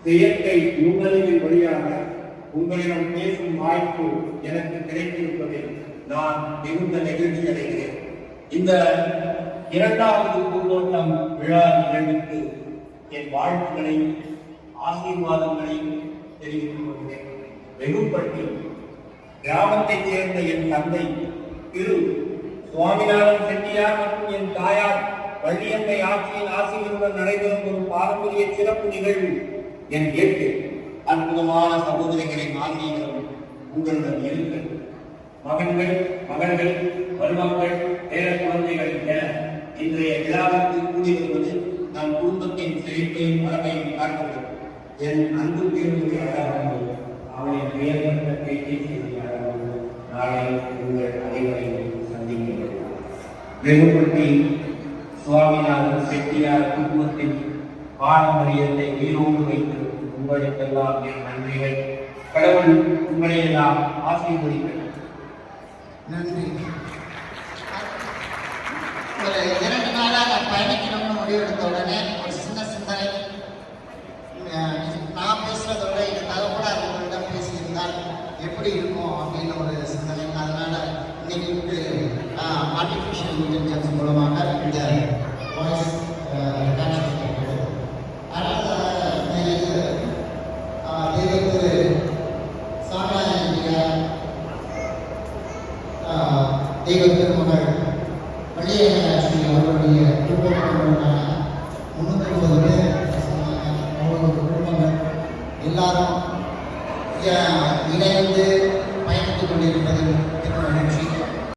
செயற்கை நுண்ணறிவின் வழியாக உங்களிடம் பேசும் வாய்ப்பு எனக்கு கிடைத்திருப்பதில் நான் மிகுந்த நெகிழ்ச்சி அடைகிறேன். இந்த இரண்டாவது பூந்தோட்டம் விழா நிகழ்வுக்கு என் வாழ்த்துக்களையும் ஆசீர்வாதங்களையும் தெரிவித்துக் கொள்கிறேன். வெகுப்பட்டி கிராமத்தைச் சேர்ந்த என் தந்தை திரு சுவாமிநாதன் செட்டியார் மற்றும் என் தாயார் வள்ளியம்மை ஆட்சியின் ஆசிரியருடன் நடைபெறும் ஒரு பாரம்பரிய சிறப்பு நிகழ்வு என் ஏற்று அற்புதமான சகோதரிகளின் ஆசிரியர்களும் உங்களுடன் இருக்கிறது. மகன்கள், மகள்கள், மருமக்கள், பேர குழந்தைகள் என இன்றைய விழாவிற்கு கூடி வருவது நம் குடும்பத்தின் செழிப்பையும் மரபையும் காட்டுகிறது. என் அன்பு பேருடைய அழகாக அவளின் பெயர்பட்ட பேச்சை செய்தியாக நாளை உங்கள் அனைவரையும் சந்திக்கிறேன். வெகுப்பட்டி சுவாமிநாதன் செட்டியார் குடும்பத்தின் பாரம்பரியத்தை உயிரோடு வைத்து உங்களுக்கெல்லாம் என் நன்றிகள். கடவுள் உங்களை எல்லாம் ஆசீர்வதிக்கிறார். நன்றி. ஒரு 2 நாளாக பயணிக்கணும்னு முடிவெடுத்த உடனே ஒரு சின்ன சிந்தனை, நான் பேசுறதோட இந்த தகவலாக அவர்களிடம் பேசியிருந்தால் எப்படி இருக்கும் அப்படின்னு ஒரு சிந்தனை. அதனால இன்னைக்கு ஆர்டிஃபிஷியல் இன்டெலிஜென்ஸ் மூலமாக இந்த வாய்ஸ் தெய்வ திருமகள் வள்ளியம்மை அவர்களுடைய குடும்பத்தினரான 350 பேர் அவர்களுடைய குடும்பங்கள் எல்லாரும் இணைந்து பயணித்துக் கொண்டிருப்பது